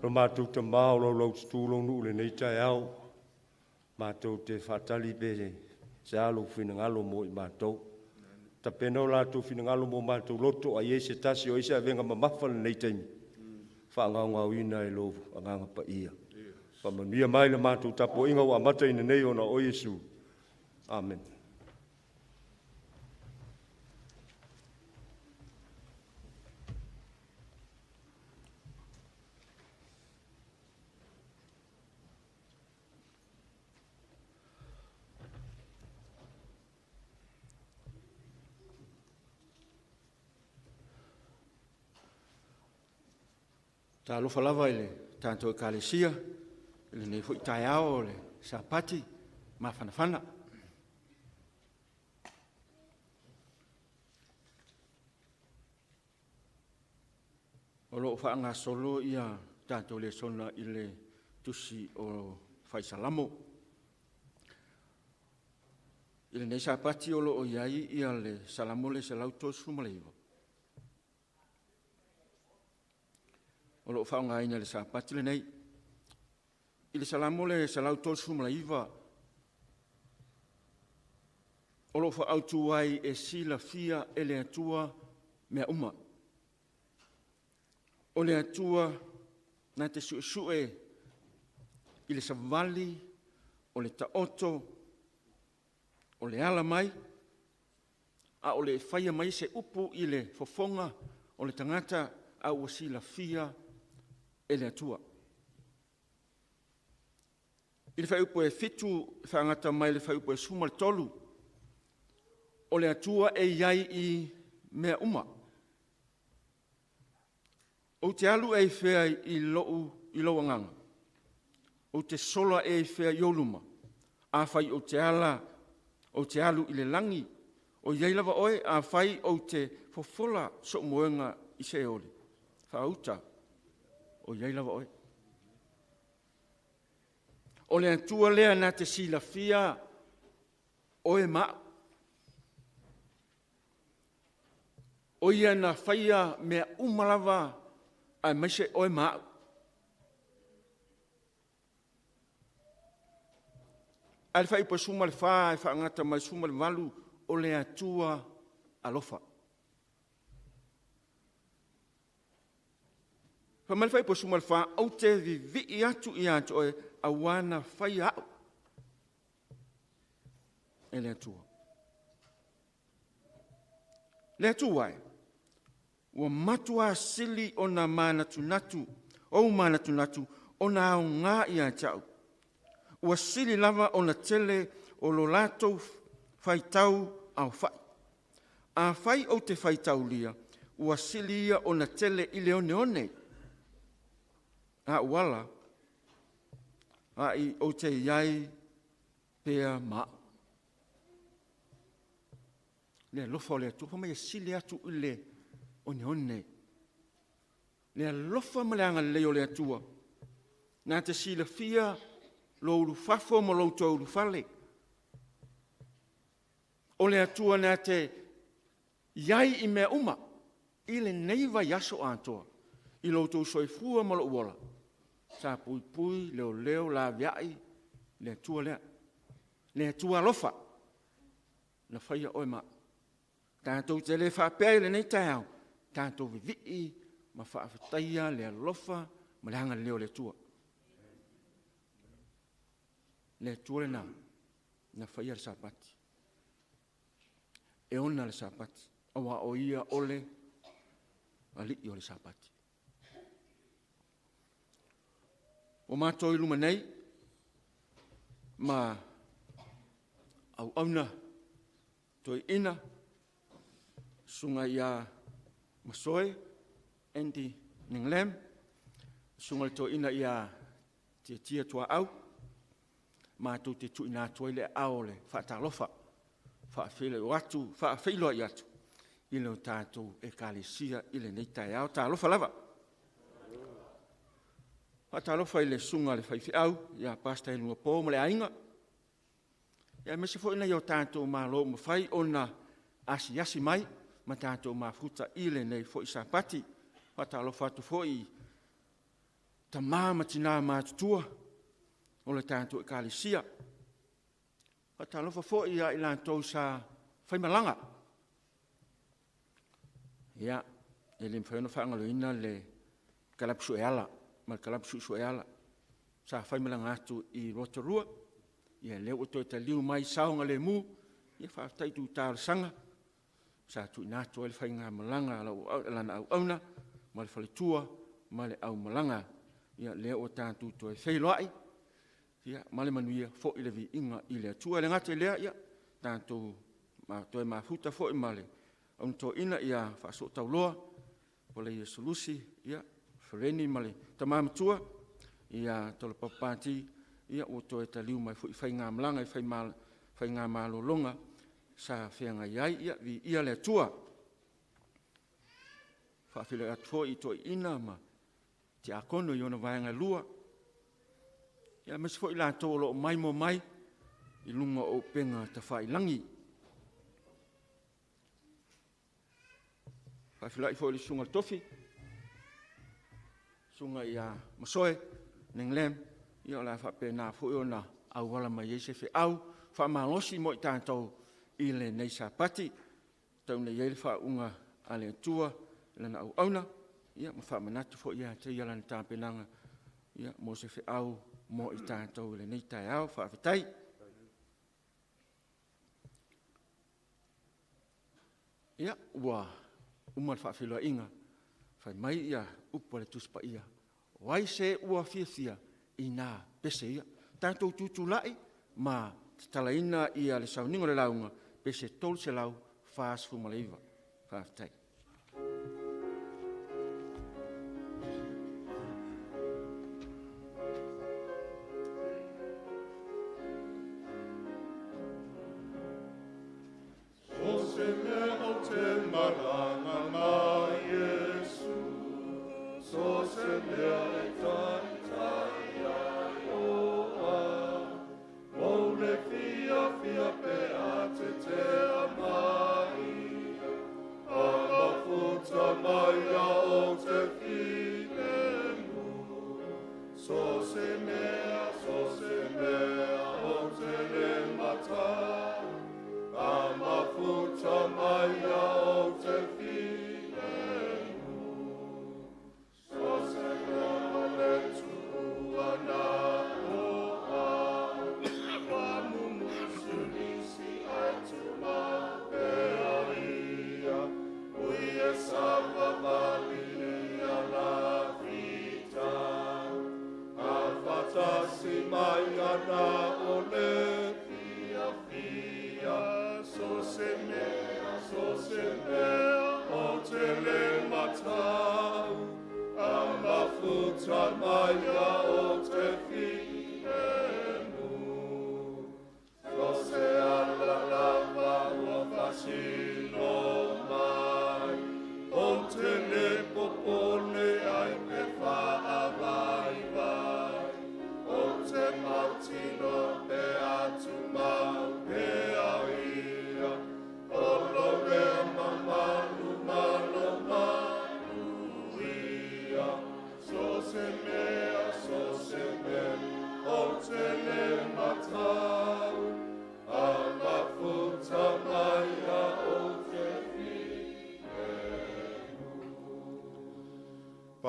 Lo mātou te māo lau stūlo nu le nei tai au. Mātou te whatali pe se alo whina ngalo mo I mātou. Ta pena o lātou whina ngalo mo mātou loto a iese tasi o isa venga mamawhana nei taimi. Whaanganga o ina e lovu, anganga pa ia. Whamanuia mai le mātou tapo inga o amata ina nei ona o Yesu. Amen. Ta alofa lava I le tātou ekalesia, le nei fo I tae ao le sapati, mawhanawhana. O loo whaanga solo ia tātou le sona I le tusi o whaisalamo. I le nei sapati o loo iai ia le salamo le se lautos fumaleiva. O loo whaonga ina le sapati le nei. I le salamo le salau tolsu malaiva. O loo whaautu ai e sila fia e le atua mea uma. O le atua na te sue I le savali, o le taoto, o le ala mai, a o le whaia mai se upu I le fofonga o le tangata a ua sila fia e le atua. I le whaupo e fitu whangata mai le whaupo e suma le tolu. O le atua e iai I mea uma. O te alu e whea I loa nganga. O te sola e whea I oluma. A whai o te ala, o te alu I le langi. O iai lava oe a whai o te fofola so moenga I se ole. Whauta. O iai lava oe. O le atua lea na te sila fia oe maa. O ia na whaia mea umalava ai maise oe maa. Ai whai pa suma le whaa, ai whaangata mai suma le walu o le atua alofa. Whamalwhai po sumalwha au te vi atu I atu oe a wana whai au. E le atua. Le atua ai. Ua matua sili o na manatu o manatu o na au ngā I atau. Ua sili lava o na tele o lo lato whai tau au whai. A whai o te whai tau lia. Ua sili ia o na tele I le one. A wala, a I o te iai pea maa. Le lofa o le atu, hama ia sili atu I le one. Le lofa maleanga leo le atua. Nā te sila fia lo ulu fafo mo lo to ulu fale. O le atua nā te iai I mea uma. I le neiva yaso atoa. I lo to soifua mo lo uola. Sa pui, leo, la viai, le atua lea. Le atua lofa. Na whaia oe ma. Tātou te le whapea le nei tau. Tātou vivii, ma whaafataia, le lofa, ma le hanga leo le atua. Le atua le nā. Na whaia le sapati. E ona le sapati. Awa o ia ole, ali I o le sapati. O mātou I luma nei, ma au auna toi ina, sunga ia Masoe, Andy Ninglem, sunga toi ina ia te tia tua au, mātou te tu ina toi le au le whaatalofa, whaafeilo I atu, I leo tātou e kālesia I le nei tai au, tālofa lava. Whatalofa I le sunga le whaifi au, ia pasta I lunga pō ma le ainga. Ia mese fo ina I o tātou mā lo ma whai o na asi mai, ma tātou mā futa I le nei fo I sapati. Whatalofa atu fo I tamā matina mātutua o le tātou ekalisia. Whatalofa fo ia i lātou sa whaimalanga. Ia, e le mwhaino whaangaloina le kalapsu e ala, ma kalapsu e ala. Sa whaimalanga atu i Rotorua. Ia leo o toi ta liu mai saonga le mu. Ia whaataitu tāra sanga. Sa tu inatu ele whainga malanga lana au auna. Ma le whalitua, ma le au malanga. Ia leo o tātu toi Failauga. Ia ma le manuia fo i le vi inga i le atua. Le ngate lea ia. Tātu toi mafuta fo i male. Aun to ina ia whaaso tauloa. Pole ia solusi. Ia whareni male tamamatua. Ia tole papati. Ia o toi ta liu mai fo i whainga malanga i whainga malolonga. Sa whianga iai ia vi ia le atua. Whaafile atu i toi ina ma te akono i ona vaenga lua. Ia mesi fo i la tolo mai mo mai i lunga o penga ta whailangi. Whaafile i fo i sunga tofi. Sunga i a Masoe, Nenglem. Ia la whape nā fo i ona au wala mai eise whi au. Whaamalosi mo i tātou i le neisa pati. Tauna iei wha unga a le atua lana au auna. Ia ma whaamanatu fo ia te ia lana tāpenanga. Ia mo se whi au mo i tātou le nei tai au whaafitai. Ia ua umar whaafilua inga. Whai mai ia upa le tuspa ia. Wai se ua fia i nā pese ia. Tātou tutulai ma talaina ia le Sauniga le Lauga. Pese tol se lau fas fu maleiva. Whaafitai.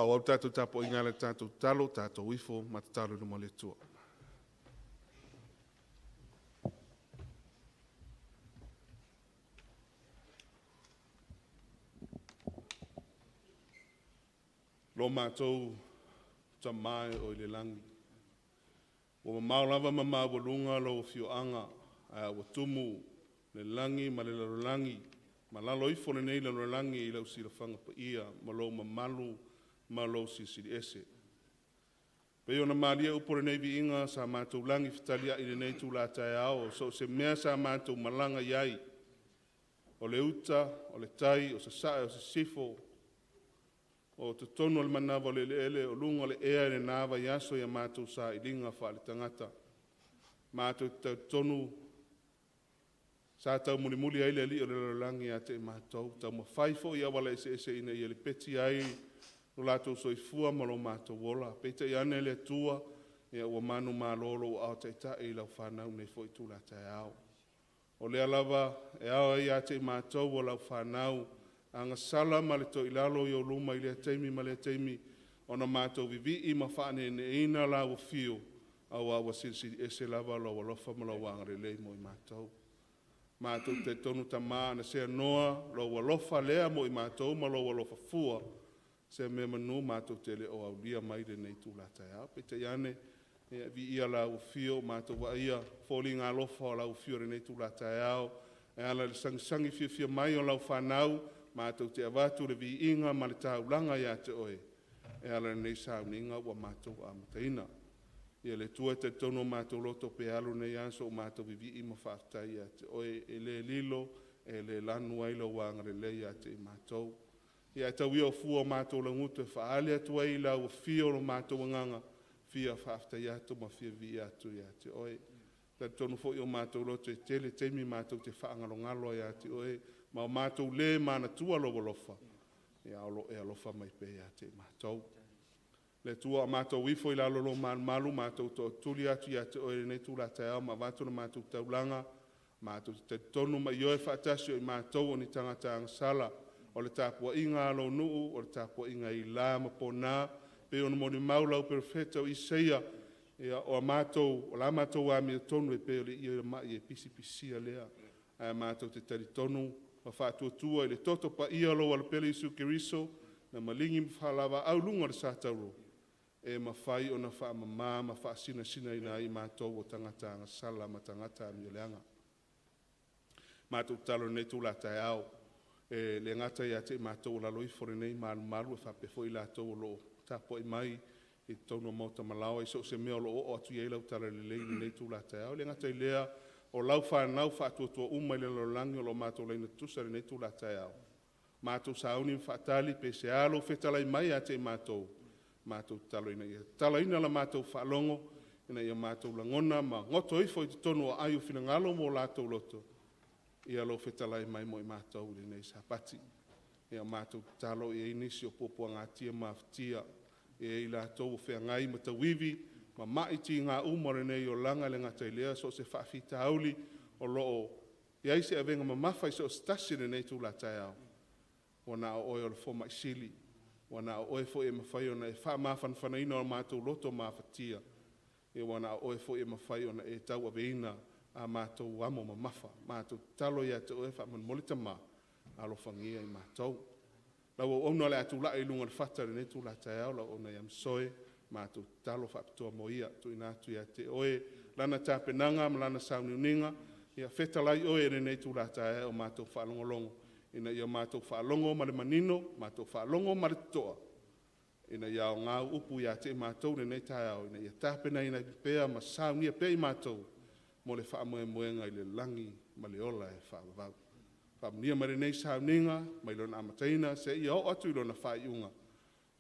Au tātou tapo inga le tātou talo, tātou wifo, ma te talo no le tua. Lo mātou ta mai o le langi. O maulava ma mawalunga lo fioanga, a watumu le langi, ma le langi, ma lalo ifo le nei le langi i lau sila whanga pa ia, ma lo ma malu, ma lo si ese. Pe ona maria upore nei vi inga sa mātou langi fitalia i le nei tu la tai ao, so se mea sa mātou malanga iai, o le uta, o le tai, o se sae, o se sifo, o te tonu le manawa le ele, o lunga le ea le nawa yaso ya mātou sa i linga wha le tangata. Mātou te tonu sa tau muli ai le li o le langi a te mātou, tau ma whaifo i awala ese ina i le peti ai, lātou soifua ma lo mātou wola. Peita i ane le tua, ia ua manu mālolo au taita i lau whanau nei fo i tūlatai au. O lea lava e au ai ate i mātou o lau whanau, anga sala ma le to ilalo i o luma i lea teimi ma lea teimi, ona mātou vivi i ma whaane ne ina la o fio, au awa siri e se lava lo walofa ma lo wangare lei mo i mātou. Mātou te tonu ta maa na sea noa lo walofa lea mo i mātou ma lo walofa fua, se me manu mātou te le o au lia mai le nei tūlatai au. Pete iane, vi ia la o fio, mātou wa ia, fōli ngā lofa o la o fio re nei tūlatai au, e ala le sangi fia mai o lau whanau, mātou te avatu le vi inga ma le tāu langa ia te oe, e ala nei Sauniga wa mātou a mataina. Ia le tua te tono mātou loto pe alu nei anso o mātou vivi i ma whaftai ia te oe, e le lilo, e le lanu ailo wangare le ia te mātou. Ia tau ia o fua mātou langutu e whaale atu ai la o fio lo mātou nganga, fia whaftai atu ma fia vi atu ia te oe. Ta tonu fo i o mātou loto e tele teimi mātou te whaangalongalo ia te oe, ma o mātou le mana tua lo walofa. Ia alo e alofa mai pe ia te mātou. Le tua mātou wifo i la lolo malu mātou to tuli atu ia te oe nei tūlatai au, ma vātou na mātou taulanga, mātou te tonu ma ioe whaatasio i mātou o ni tangata ang sala, o le tāpua inga alo nuu, o le tāpua inga i la ma pōnā, pe ono moni maulau perfeta o Isaia, o mātou, o la mātou a mi tonu e pe o le ia mai e pisi lea, a mātou te tari tonu, ma whātua i le toto pa ia lo ala pele Isu Keriso, na malingi mwhalawa au lunga le sātauro, e mawhai o na whaamamā, ma whaasina ina i mātou o tangata anga sala ma tangata a mieleanga. Mātou talo nei tūlatai au, e le ngata ia te mātou lalo i fore nei malu e whapefo i lātou o loo tapo i mai i tono mauta malawa i so se mea o loo o atu iei lau tala le leini nei tūlatai au. Le ngata i lea o lau whanau whātua umai le lolangi o lo mātou leina tusa nei tūlatai au. Mātou sauni whaatali pe se alo whetalai mai a te mātou. Mātou talo ina ia. Tala ina la mātou whaalongo, ina ia mātou langona, ma ngoto ifo i te tonu o ayu whina ngalo mo lātou loto. Ia lo whetalai mai mo i mātou le nei sapati. Ia mātou talo i einisi o popua ngā tia mawhtia. Ia i lātou o whea ngai ma tawivi, ma maiti ngā umare nei o langa le ngata ilea, so se whaafita auli o loo. Ia isi a venga ma mawhai so stasi le nei tūlatai au. Wana o oe o le foma isili, wana o oe fo e mawhai ona e wha mawhanwhana ina o mātou loto mawhatia, e wana o oe fo e mawhai ona e tau aveina a mātou amo ma mawha, mātou talo ia te oe wha manmolita ma, alo whangia i mātou. Lau o ona le atu la e lunga le whatare ne tu la tai au, lau ona i Masoe, mātou talo wha apitoa mo ia, tu ina atu ia te oe, lana tāpenanga, ma lana Sauniga, ia whetalai oe ne tu la tai au, mātou whaalongolongo. Ina ia mātou whaalongo ma le manino, mātou whaalongo ma le toa. Ina ia o ngā upu ia te mātou ne nei tai au, ina ia tāpena ina pēa ma Sauniga pēi mātou, mo le whaamoemoenga i le langi ma le ola e whaavavau. Whaamnia ma le nei Sauniga, mai lona amataina, se ia o atu i lona whaiunga,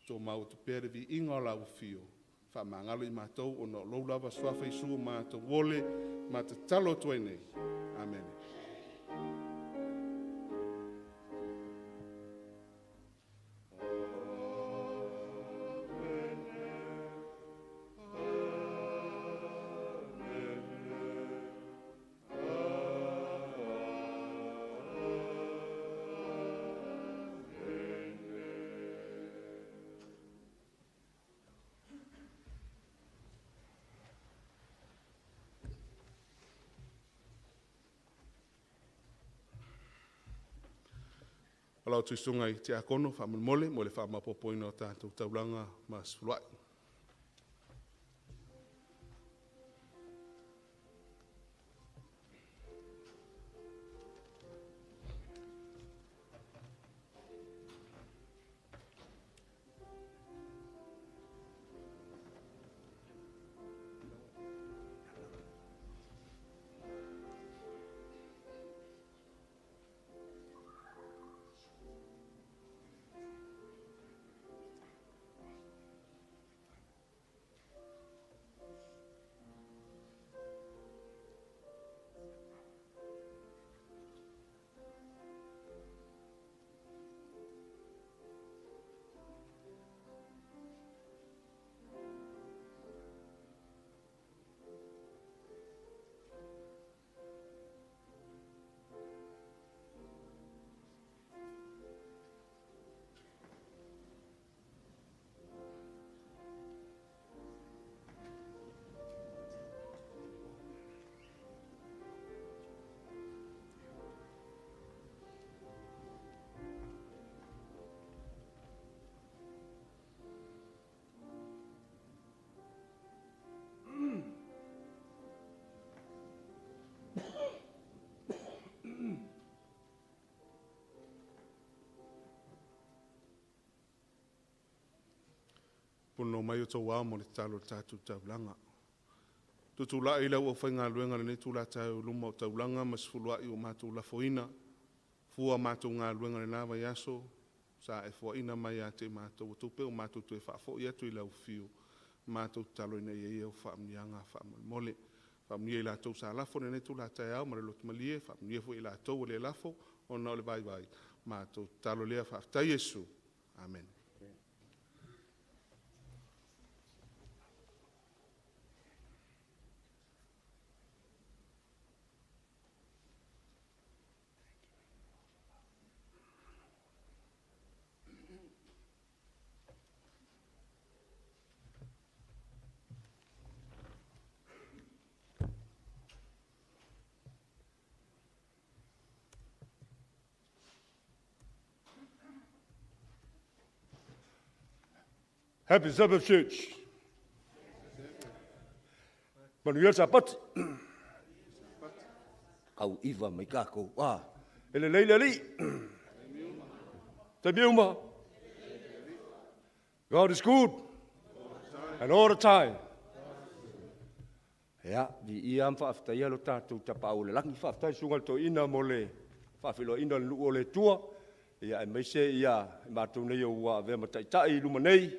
tō mau tu pēre vi inga o lau fio. Whaamangalo i mātou o no loulava swafa i sua mātou wole, mātou talo tuai nei. Amen. Alau tuisunga i te akono, whamulmole, mo le whamapopoina o tātou taulanga ma suluai. Puno mai o tau wā mo le talo tātou taulanga. Tutula i lau o whainga luenga le ne tula tau luma o taulanga mas fulua i o mātou la foina. Fua mātou ngā luenga le nawa yaso. Sa e fua ina mai a te mātou o tupe o mātou tu e whaafo i atu i lau fiu. Mātou talo ina i e o whaamnianga whaamole. Whaamnia i lātou sa lafo ne ne tula tai au ma le lotu malie. Whaamnia fu i lātou o le lafo o na o le vai. Mātou talo lea whaaftai Yesu. Amen. Happy Sabbath Church. Manuel Sapat. Kau iwa mai kako. Ele leile li. Te biuma. God is good. And all the time. Ja, vi iam whaaftai alo tātou tapau le langi whaaftai sungal to ina mo le whaafilo ina lu o le tua. Ia e meise ia mātou nei o ua vea mataitai luma nei.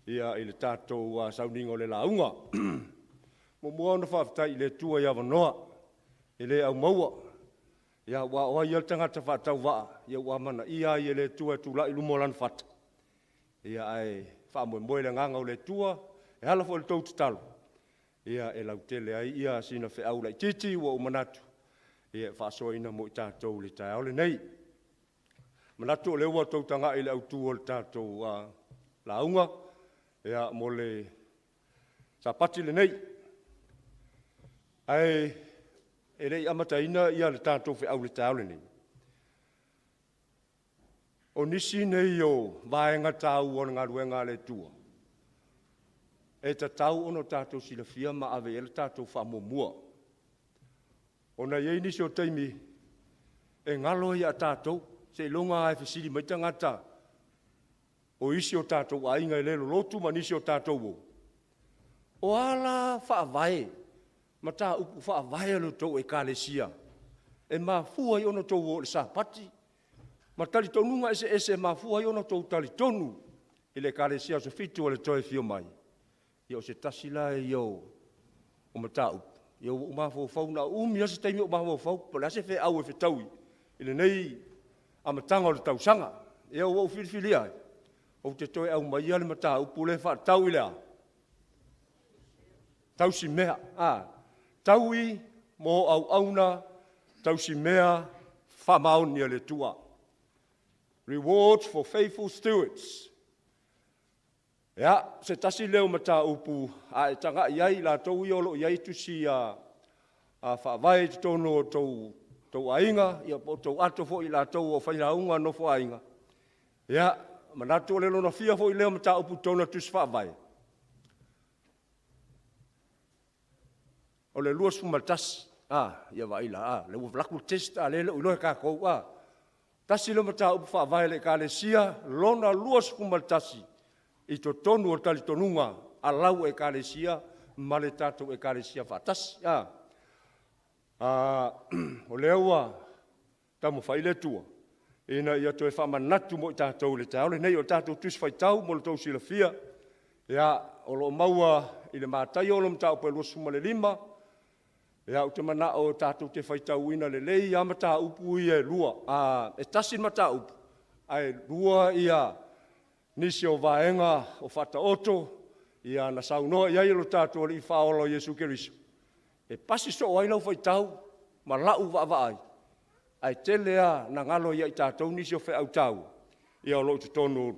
Ia i le tātou Sauniga o le Lauga. Mo mua ona whaaftai i le tua ia wanoa. I le au maua. Ia wa oa ia tangata whaatau waa. Ia wa mana ia i le tua tula i lumo lan whata. Ia ai whaamoe moe le nganga o le tua. E halafo le tau tatalo. Ia e lau tele ai ia sina wheau lai titi ua umanatu. Ia whaasoa ina mo i tātou le tai au le nei. Manatu o le ua tau tanga i le au tua le tātou Lauga. Ia mo le sapati le nei. Ai e rei amataina ia le tātou wheau le tāu le nei. O nisi nei o vaenga tāu o ngā ruenga le tua. E ta tau ono tātou silafia ma ave e le tātou whamomua. O na iei nisi o teimi e ngalo ia tātou se longa ai whisiri mai tangata. O isi o tātou a inga i lelo lotu ma nisi o tātou o. O ala whaavae, ma tā upu whaavae alo tau e kālesia. E mā fua i ono tau o le sāpati. Ma tali tonunga ese mā fua i ono tau tali tonu. I le kālesia so fitu o le toi fio mai. Ia o se tasila e iau o ma tā upu. Ia o mā fauna umi ase taimi o mā fau. Pole ase fe au e fe taui. I le nei amatanga o le tau sanga. Ia o filifili ai. O te toi au mai ale mata upu le wha tau i lea. Tau si mea. Tau i mo au auna tau si mea wha maoni le tua. Rewards for faithful stewards. Ia, se tasi leo mata upu a e tanga iai la tau i olo iai tusi a whaavai te tono o tau ainga, ia po tau ato fo i la tau o Failauga no fo ainga. Ia, manatu o le lona fia fo i leo mata upu tona tusi whaavai. O le luas fumaltasi, ia waila, le waflaku testa le ulohe kākou, tasi leo mata upu whaavai le kālesia, lona luas fumaltasi, i to tonu o tali tonunga, a lau e kālesia, ma le tātou e kālesia whaatasi. O leua, tamu whaile tua. Ina ia to e whamanatu mo i tātou le tāole. Nei o tātou tusi whaitau mo le tau sila fia. Ia o lo maua i le mātai o lo mtau pe lua suma le lima. Ia o te mana o tātou te whaitau ina le lei ama tā upu i e lua. E tasin ma tā upu. Ai lua ia nisi o vaenga o whata oto. Ia na saunoa ia i lo tātou li i whaolo Jesu Keriso. E pasi so o ai lau whaitau, ma lau wa ai. Ai telea na ngalo ia i tātou nisi o whau tau. Ia o lo te tonu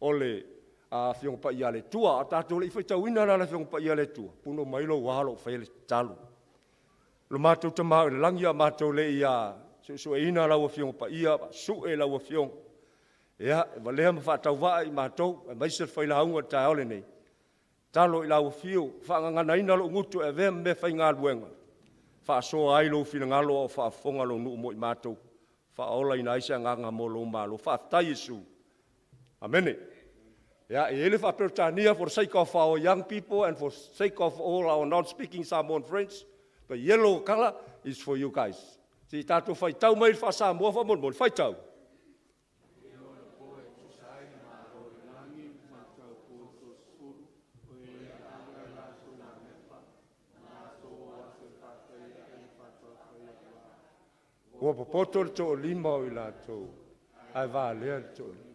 o le whionga pa ia le tua. A tātou le i whaitau ina la whionga pa ia le tua. Puno mailo wahalo whai le talu. Lo mātou tamau le langi a mātou le ia. So e ina lau a whionga pa ia, su e lau a whionga. Ia, e walea ma whatau waa i mātou, e maisa Failauga tai ole nei. Talo i lau fio, whaangangana ina lo ngutu e vea me whai ngā luenga. Whaasoa ai lo whina ngalo o whaafonga lo nuu mo i mātou. Whaola ina aisa nganga mo lo mālo. Whaatai Jesu. Amene. Yeah, ele whapeltania for the sake of our young people and for the sake of all our non-speaking Samoan friends. The yellow color is for you guys. Si tātou whaitau mai wha Samoa whamon, whaitau. Ua popoto le to lima o I lātou. Ai wā lea le to lima.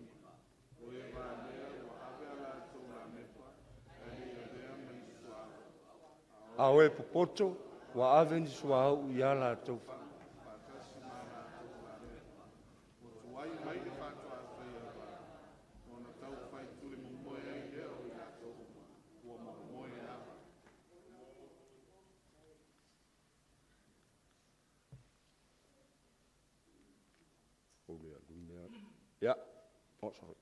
A oe popoto, wa ave ni sua au I a lātou. Yeah. Oh, sorry.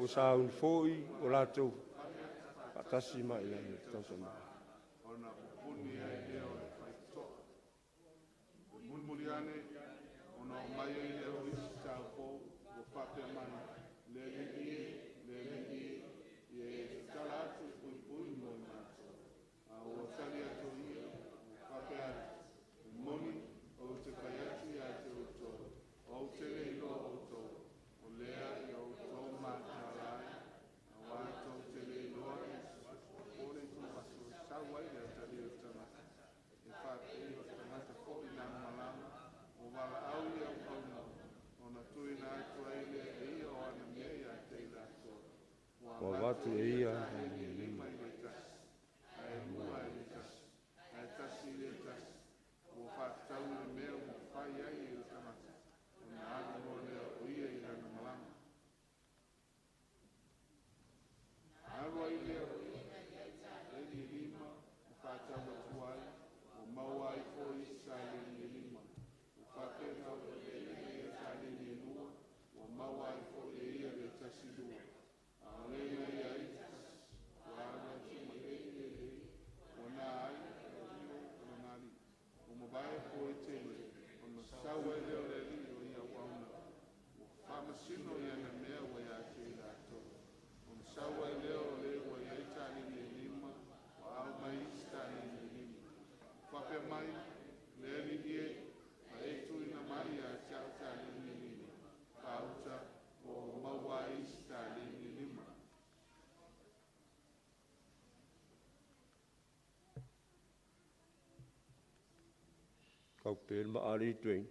Sa un foi o lātou patasi mai la ni tasa mai. Ona puni ai leo e whaito. Mulmuliane, ona o mai ai leo I tau po, o whape mana, le li e talatu pui mo mātou. A o tali ato ia, o whape atu, moni o te kaiati a te uto, o te leilo o to, o lea I o to mātou. Wa watu e ia. Kau pēr ma ari tuing.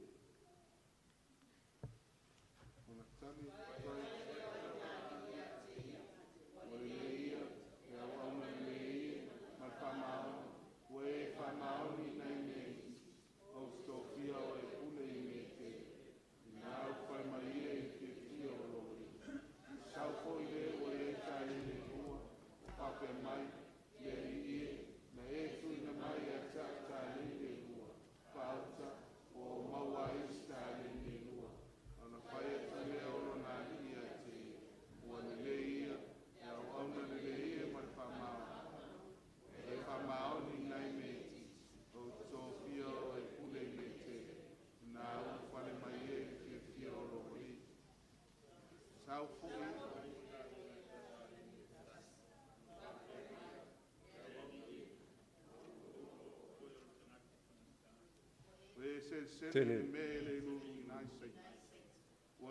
Tene.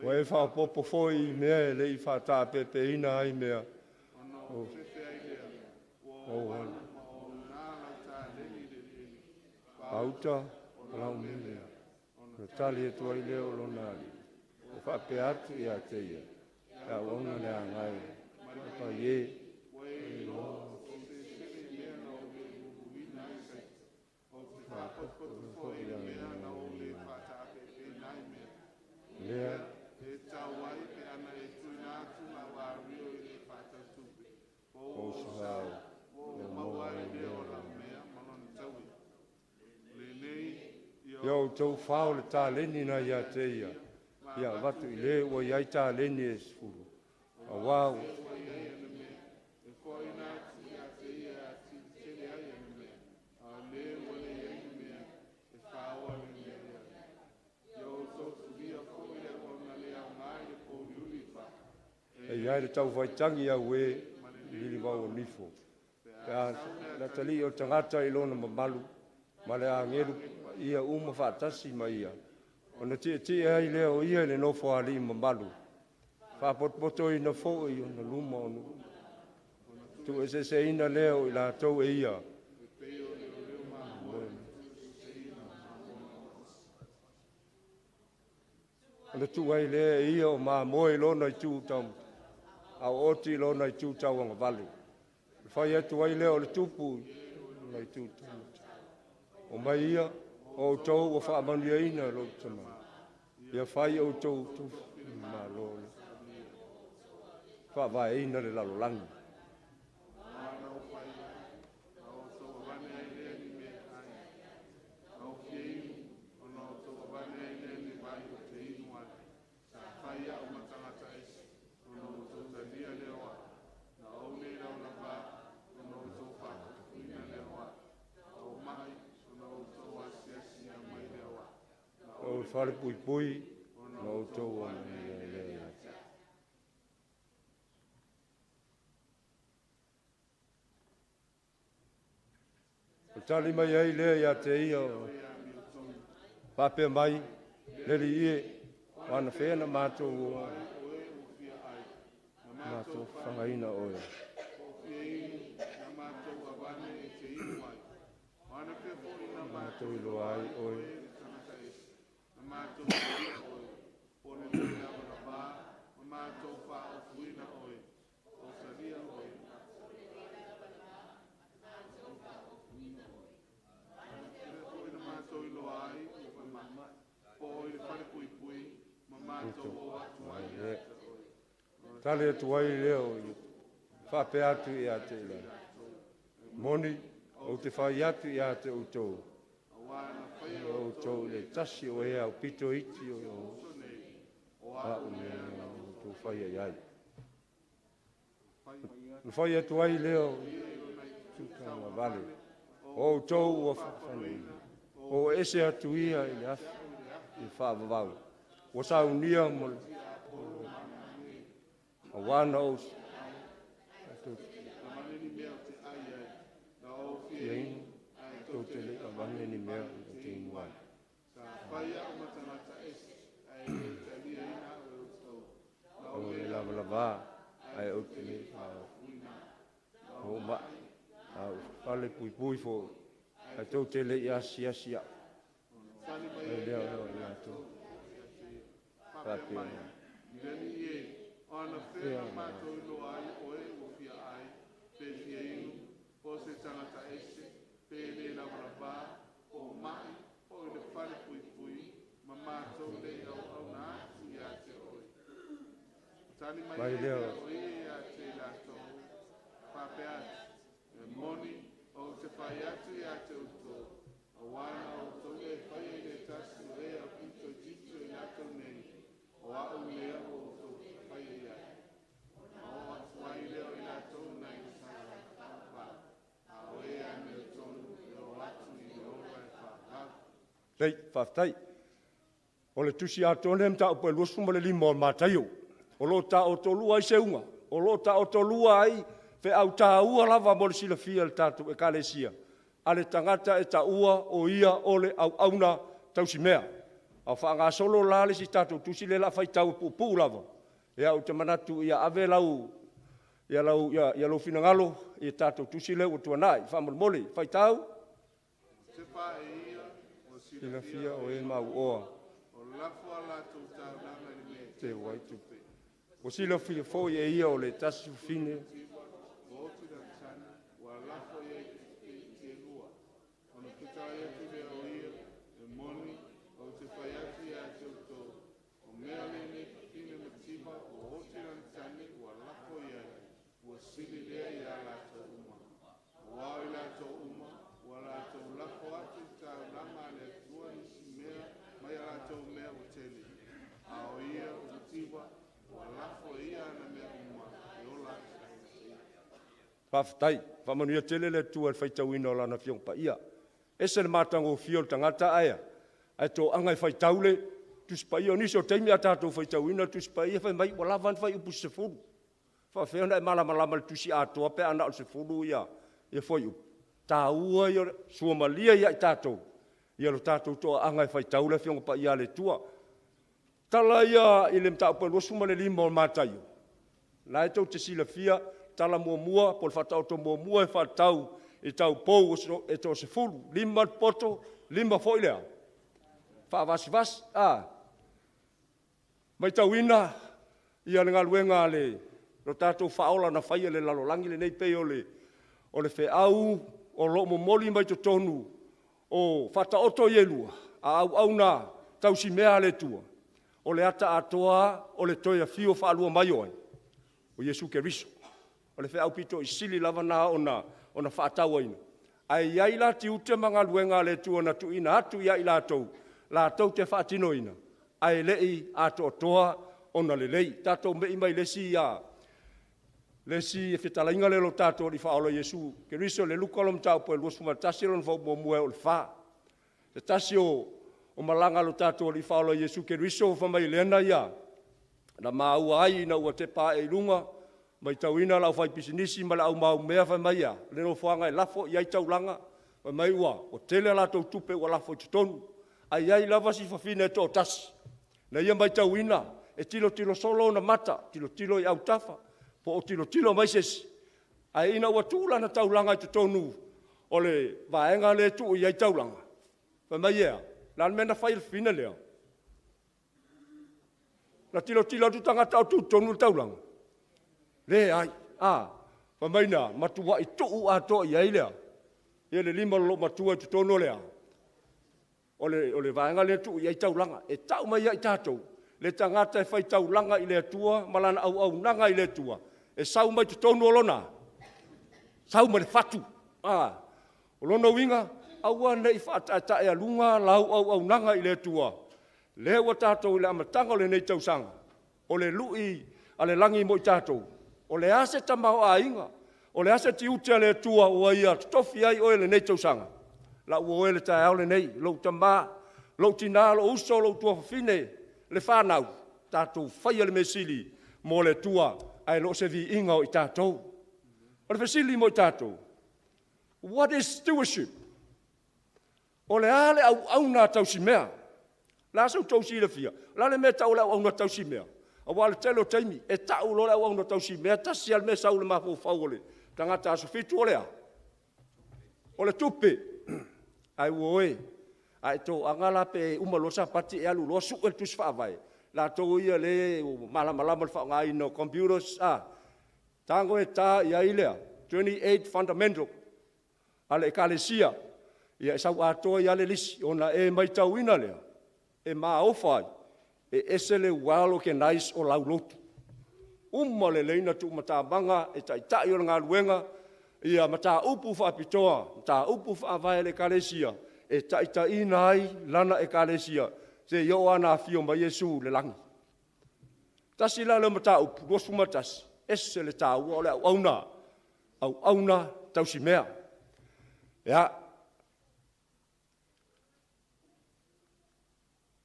Wai wha popo foi mea le I wha pepe ina ai mea. Auta, lau mea. Na tali e tuai leo lo nari. o whape atu i a te ia. Ia ona le angai. Pa ye. Lea. O sahau. Yo tau whao le tā leni na ia te ia. Ia watu i le o iai tā leni e sfuru. A wau. E iai le tau whaitangi au e lili wau o nifo. Pea na tali o tangata i lona mamalu. Ma le angeru ia uma whaatasi ma ia. O na tia ai leo ia le nofo ali mamalu. Whapotpoto i na fo i o na luma o nu. Tu e se ina leo i la tau e ia. O na tu ai leo ia o maa moe lona i tu tau. Au oti lona i tu tau anga vale. Whai atu ai leo le tupu na i tu tau. O mai ia, o tau o whaamanu ia ina lo tama. Ia whai o tau tu ma lo le. Whaavai ina le lalo langi. O whare pui pui, no tau o lea. O tali mai ai lea ia te ia o pape mai, leli ie, wana whena mātou o mātou whangaina oe. Mātou ilo ai oe. Tale atu ai leo, whape atu i a te ila. Moni, o te whai atu i a te utou. O tau le tasi o ea o pito iti o au me tu whai ai ai. Whai atu ai leo, tukanga vale. O tau o whawhani. O ese atu ia i le afi, i whaavavau. O saunia mo le. A wana o Iain, tau te le a wane ni mea o te inuai. O le lava lava, ai o te le o ma, au pale pui pui fo, ai tau te le i asi asi a. Ai leo leo i ato. Pape. Ana whea mātou ilo ai oe o fia ai, pe fia inu, po se tangata ese, pe le laura pā, o mai, o le whare pui pui, ma mātou le au na atu i a te oe. Tani mai e oe a te lato, pape atu, moni, o te whai atu i a te uto, o wana o tole whai e le tasu e a pito tito i lato nei, o au lea o Lei, whaftai. O le tusi atone mta upo e luosu mo le limo o mātaio. O lo ta o tolua i seunga. O lo ta o tolua ai fe au ta ua lava mo le sila fia le tatu e kalesia. A le tangata e ta ua o ia o le au auna tausi mea. Au whaanga solo la le si tatu tusi le la fai tau pupu lava. E au te manatu ia ave lau ia lau finangalo i tatu tusi le o tuanai. Whamol mole, fai tau. Te pae Sila fia o e mau oa. O lafo ala tau tau nanga ni me. te wai tu. O sila fia fo e ia o le tasu fine. o te da tana, wa lafo e te lua. Ona kutai atu le o ia, e moni, o te whai atu ia te uto. O mea lene, kine me tiba, o te da tane, wa lafo ia, wa sili lea ia lato uma. Wa i lato uma, wa lato lafo atu ta lama le tua nisi mea, mai lato mea o tele. A o ia, o tiba, wa lafo ia na mea uma, e o lato. Whaftai, whamanuia tele le tua e whaitauina o lana fiong pa ia. Ese le mātango o fio tangata aia. Ai tō angai whaitaule, tus pa ia niso teimi a tātou whaitauina, tus pa ia whai mai walawan whai upu se furu. Whawhewna e malama le tusi atoa pe ana o se furu ia, ia whai upu. Tā ua ia suomalia ia i tātou. Ia lo tātou tō angai whaitaule fiong pa ia le tua. Tala ia i le mta upa losuma le lima o mātai. Lai tau te sila fia, tala mua, pol whatau to mua e whatau e tau pou e tō se fulu, lima poto, lima foilea. Whaavasi, mai tau ina, ia le ngaluenga le, lo tātou whaola na whaia le lalolangi le nei pei o le wheau, o lo momoli mai to tonu, o whata oto ielua, a au na tau si mea le tua, o le ata atoa, o le toia fio whaalua mai oai, o Jesu Keriso. O le wheau pito i sili lava na ona whaatau aina. Ai iai la ti ute mga luenga le tua na tu ina atu iai la tau te whaatino ina. Ai lei ato toa ona le lei. Tato mei mai lesi e whetalainga le lo tato li whaolo Jesu. Keriso le lukolom tau po e luos fuma tasi lon whau mua o le wha. Te tasi o malanga lo tato li whaolo Jesu. Keriso whamai lena ia. Na maua ai na ua te pā e lunga. Mai tauina lau whai pisinisi ma lau mau mea whai mai a. Leno whanga e lafo i ai taulanga. Whai mai ua, o tele la tau tupe ua lafo i tutonu. Ai ai lava si whawhine e tō tasi. Na ia mai tauina, e tilo solo na mata, tilo i au tafa. Po o tilo mai sesi. Ai ina ua tūla na taulanga i tutonu. O le vaenga le tu i ai taulanga. Whai mai ea, lan mena whai le whina lea. Na tilo tu tangata o tutonu taulanga. Le ai, whamaina, matua i tuu ato i ailea. Ia le lima lo matua i tutono lea. O le vaenga le tuu i ai taulanga. E tau mai i tātou. Le tangata e whai taulanga i le tua, malana au nanga i le tua. E sau mai tutono lona. Sau mai le fatu. O lona winga, aua nei whaata e alunga lau au nanga i le tua. Le ua tātou i le amatanga o le nei tausanga. O le lui a le langi mo i tātou. O le ase tamau a inga, o le ase ti utea le tua o ia tofi ai o le nei tausanga. La ua le tae au le nei, lo tama, lo tina, lo uso, lo tua fine, le whanau, tātou whaia le mesili mo le tua, ai lo se vi inga o i tātou. O le mesili mo i tātou. What is stewardship? O le ale au na tausi mea. La sau tausi le fia. La le mea tau le au na tausi mea. A wale telo taimi, e tau lora au na tausi mea tasi al mea sau le mafu faule. Tangata aso fitu olea. O le tupe, ai uoe, ai tō angala pe umalosa pati e alu loa su el tus whaavai. La tō ia le malama le whaangai no computers, tango e tā ia ilea, 28 fundamental, ale e kalesia, ia e sau atoa ia le lisi, ona e mai tau ina lea, e maa ofai, e esele walo ke nais o lau lotu. Uma le leina tu matabanga e tai o ngā luenga, ia mata upu whaapitoa, mata upu whaavai le kalesia, e tai nai lana e kalesia, se yo ana fio mai Yesu le langi. Tasi la le mata upu, rosu matas, esele tau o le au auna tausi mea. Ia,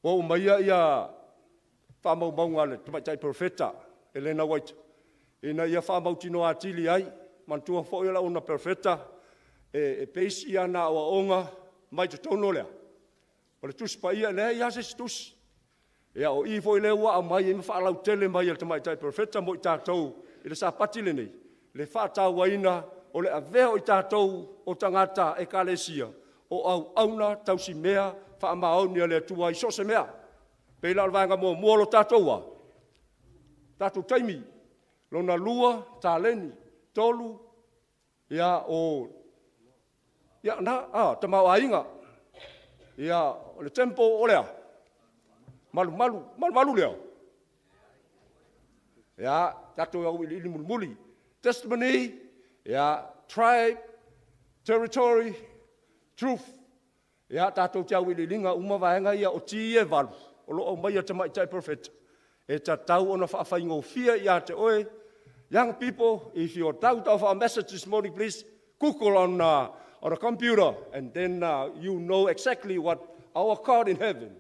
o mai ia whamau maunga le tumaitai profeta, Elena White. Ina ia whamau tino atili ai, mantua fōila ona profeta, e peisi ana o aonga, mai te tono lea. O le tuspa ia lea ia se tus. Ia o i fōile ua a mai e mwhaalau tele mai le tumaitai profeta mo i tātou, i le sāpati le nei. Le whātau waina, o le avea o i tātou o tangata e kalesia, o au auna tausi mea, whaamaonia le tua i sose mea. Peila alvanga mo muolo tātoua. Tātou taimi, lona lua, tāleni, tolu, ia o, ia na, tamau ainga, ia o le tempo o lea, malu lea. Ia, tātou au ili muli, testimony, ia, tribe, territory, truth. Ia, tātou te au ili linga umavaenga ia o tie valu, o lo o mai a tamai tai profeta. E tātou ona whaafai fia ia te oe. Young people, if you're doubt of our message this morning, please Google on a computer, and then you know exactly what our God in heaven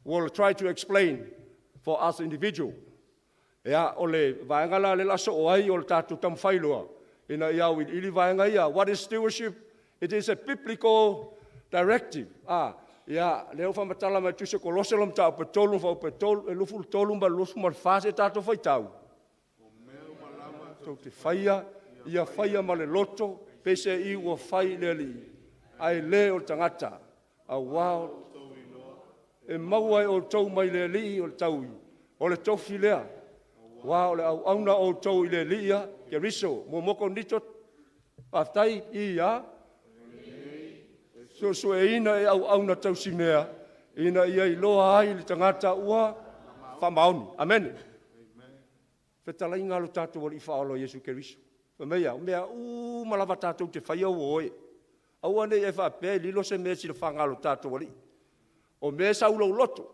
will try to explain for us individual. Ia, ole vaenga la le laso o ai o le tātou tam whailua. Ina ia o ili vaenga ia, what is stewardship? It is a biblical directive. Ia, leo whamatala mai tuse ko loselom tau petolum whau petolum, e lufu tolum ba lufu mal whase tātou whaitau. Tau te whaia, ia whaia ma le loto, pese i ua whai le li. Ai le o tangata, a wao, e maua o tau mai le li o taui, o le tofi lea. Wao le au auna o tau i le li ia, ke riso, mo moko nito, aftai i ia, so e ina e au na tau simea, ina ia i loa ai le tangata ua, whamaoni. Amen. Whetalai ngalo tātou wali whaolo Jesu Keriso. Mea malawa tātou te whaia o oe. Aua nei e whapea, lilo se mea sila whangalo tātou wali. O mea saulau loto.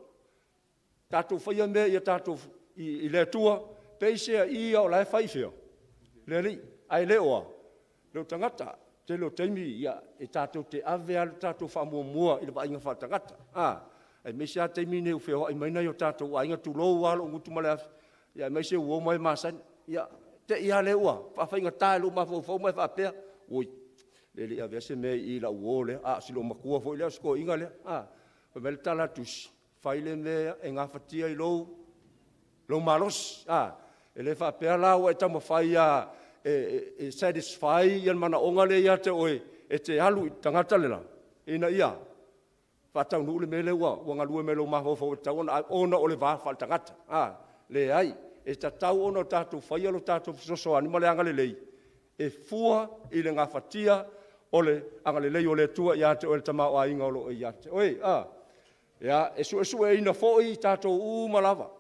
Tātou whaia mea ia tātou i le tua, peisea ia o lai whaifea. Le li, ai le oa. Leo tangata. Te lo teimi ia e tātou te ave alu tātou whamua i le wainga whatangata. E meise a teimi ne uwheo ai maina i o tātou wainga tu lou walo o ngutu male afi. Ia meise uo mai masan. Ia te ia le ua. Whawhainga tae lo mawhau mai whapea. Oi, le le ave se mei i la uo le. Silo makua fo i lea sko inga le. Pamele tala tusi. Whaile mea e ngā whatia i lou. Lou malos. E le whapea lau e tamo whai e satisfy ian mana onga le ia te oe e te alu i tangata lela. Ina ia. Whatau nuu le mele ua. Wanga lue mele o mahofo tau ona o le whawhal tangata. Le ai. E tatau ona o tātou whaialo tātou fisoso ani male anga le lei. E fua i le ngā whatia o le anga le lei o le tua ia te oe le tamau a inga o lo ia te oe. Ia, e su e ina foi tātou malawa.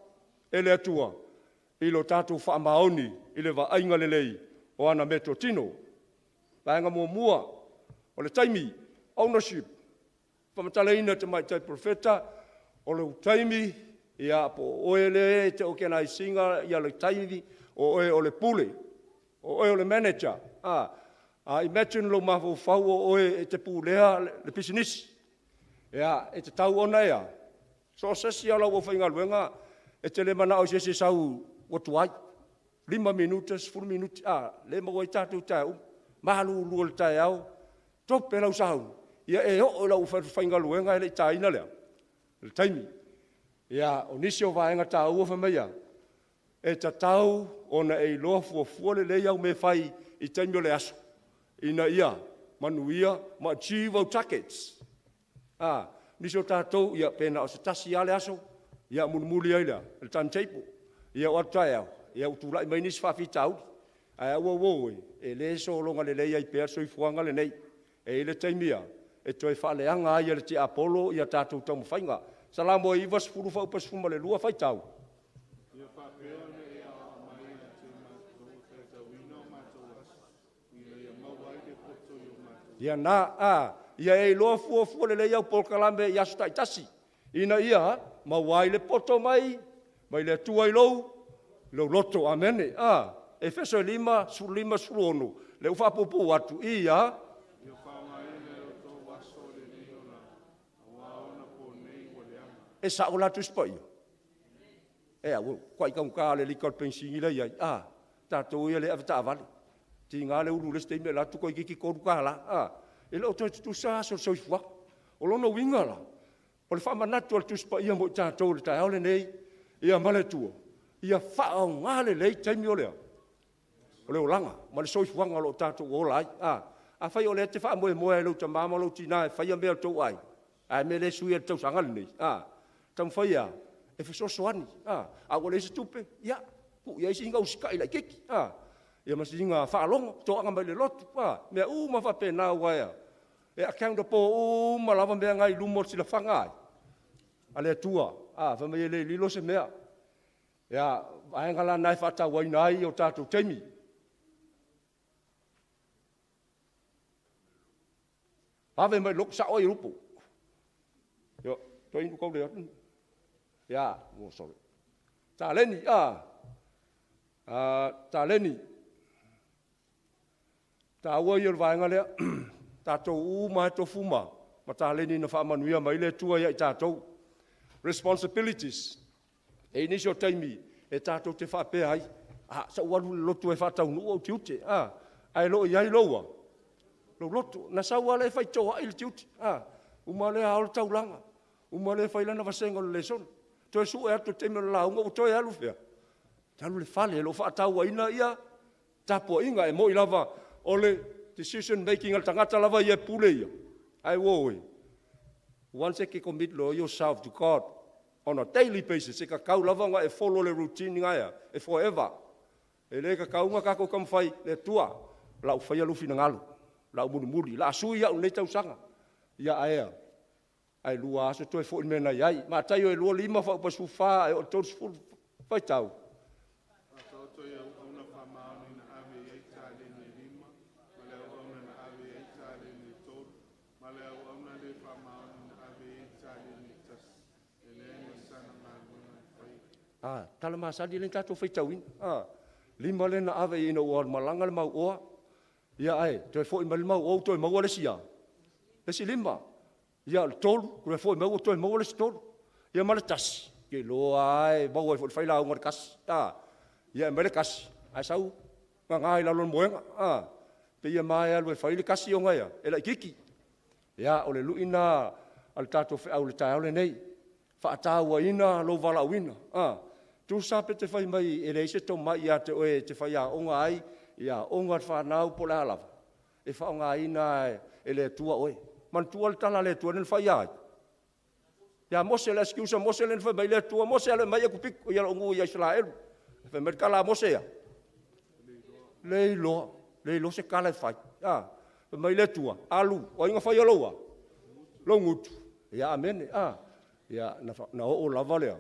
E le tua. I lo tātou whaamaoni i le wa ainga le lei. O ana meto tino, vaenga mua, o le taimi, ownership, whamataleina te mai tai profeta, o le taimi, ia po oe le te okena i singa, ia le taimi, o oe o le pule, o oe o le manager. Imagine lo mafu fau o oe e te pulea le business. Ia, e te tau ona ea. So sesi ala o whainga luenga, e te le mana o sesi sau watuai. 5 minutos, 10 minutos, le maua i tātou tau, mahalu lua le tai au, tope lau sahau. Ia e o lau whainga luenga e le taina lea, le taimi. Ia o nisi o vaenga tā ua whamea, e ta tau ona e loa fua le au me whai i taimi o le aso. Ina ia, manuia, ma achieve au targets. Nisi o tātou, ia pena o se tasi ale aso, ia munumuli ai lea, le timetable, ia o atai au. Ia utulai mai nisi whawhitau. Ai aua woi, e le so longa le lei ai pēr soi fuanga le nei. E le taimia, e toi whaaleanga ai le te Apollo ia tātou tamu whainga. Salamo e iwas furu whau pas fuma le lua whaitau. Ia whapea ne e a mai a te mātou whaitau ina o mātou asa. Ia mawai le poto i o mātou. Ia nā, ia e loa fua le lei au polkalame i asu taitasi. Ina ia, mawai le poto mai le tua i lou, lo loto amene e feso 5 sulu ono le ufa popo atu ia Ia whaunga ene o tō waso le ni ona awa ona po nei o le anga. e sa ola tu spai e au kwai ka ka le likor pensingi le ia tatou ia le avata vale ti nga le ulu le stei me la tu ko ki ko ka la e lo to tu sa so fwa o lo no winga la o le fa manatu tu spai mo tatou le ta ole nei ia male tu ia whao ngāle lei taimi o lea. O leo langa, ma le soi fuanga lo tātou o lai. A whai o lea te wha moe moe lau ta māma lau tina e whai a mea tau ai. A me le sui e tau sangale nei. Tam whai a, e whasoso ani. A o le se tupe, ia, Pu ia singa usika ila kiki. Ia masinga whaalongo, toa mai le lotu. Mea ma whapena waia. E akaunta po malava mea ngai lumo sila whangai. Ale tua, whamai le lilo se mea. Ia, aengala nai whata waina ai o tātou teimi. Hawe mai lok sa oi rupo. Yo, toi ingu kau lea. Ya, sorry. Tā leni, tā leni. Tā ua i vaenga lea. Tātou mai tō fuma. Ma tā leni na whaamanuia mai le tua ia i tātou. Responsibilities. E nisi o teimi. E tātou te whapea ai. Sa ualu le lotu e whatau nu au tiute. Ai lo iai loa. Lo lotu. Na sa uale e whai toa i le tiute. Umale a alo taulanga. Umale e whailana wasenga le lesona. Toi su e atu teimi o launga o toi alu fea. Talu le whale, lo whaatau a ina ia. Tapo inga e mo i lava o le decision making al tangata lava ia pule ia. Ai woe. Once e ke commit lo yourself to God on a daily basis, e ka kau lava nga e follow le routine nga ia, e forever. E le ka kau nga kako kam whai le tua, lau whai alufi na ngalu, lau muri, la sui au nei tau sanga. Ia aea. Ai lua aso toi fo mena iai, ma tai o e lua lima fa pa su fa e o tos fu fai tau. Tala masadi le tatou fai tau ina. Lima le na ave ina ua malanga le mau oa. Ia ai, toi fo ima le mau oa toi mau le sia. Lesi lima. Ia le tolu, kure fo ima ua toi mau le si tolu. Ia ma le tasi. Ke loa ai, mau ai fo le Failauga le kasi. Ia ma le kasi. Ai sau, ngai lalon moenga. Pe ia mai alu e whai le kasi o ngai. E la ikiki. Ia o le luina al tatou fe au le tai au le nei. Whaataua ina, lo vala wina. Tu sape te whai mai e reise tō mai ia te oe te whai a onga ai, ia onga whanau po le alawa. E whaonga ina e le tua oe. Man tua le tala le tua nil whai ai. Ia mose le skiusa, mose le whai mai le tua, mose le mai e kupiku, ia ongu ia Israelu. Whai mai kala mose ia. Leilo se kala e whai. Whai mai le tua, alu, o inga whai aloa. Lo ngutu. Ia amene, ia na o lava lea.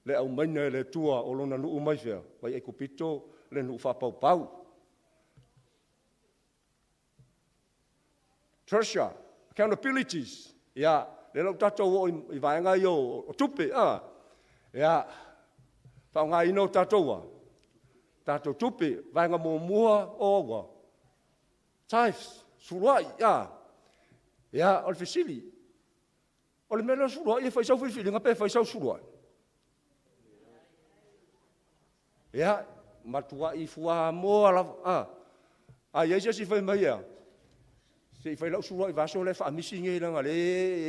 Le au maina le tua o lona nuu mai fea. Vai e kupito le nuu whapau pau. Treasure, accountabilities. Ia, le lau tatou o i vaenga i o tupe. Ia, whaonga ina o tatoua. Tatou tupe, vaenga mō mua o awa. Tithes, suruai, ia, o le fesili. O le mele suruai, e whaisau whiwhiri, ngā pē whaisau suruai. Ia, matua i fua moa lava. Ia isa si whai mai ia. Se i whai lau suruai vaso le wha misi nge langa le,